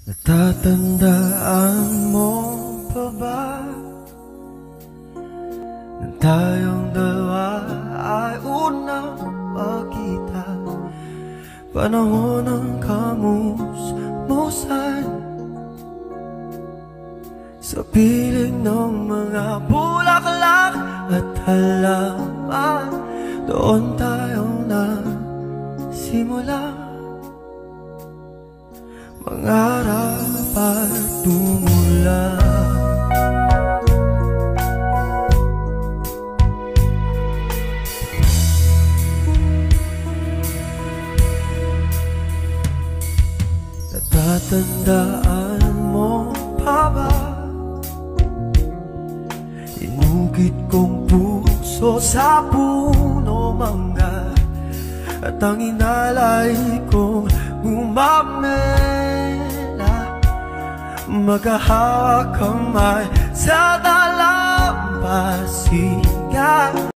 Natatandaan mo pa ba na tayong dalawa ay unang magkita? Panahon ng kamusmusan sa piling ng mga bulaklak at halaman. Doon tayo nagsimula mangarap at tumula. Natatandaan mo pa ba inugit kong puso sa puno mangga, at ang inalay kong gumamela, magkahawak kamay sa dalampasigan.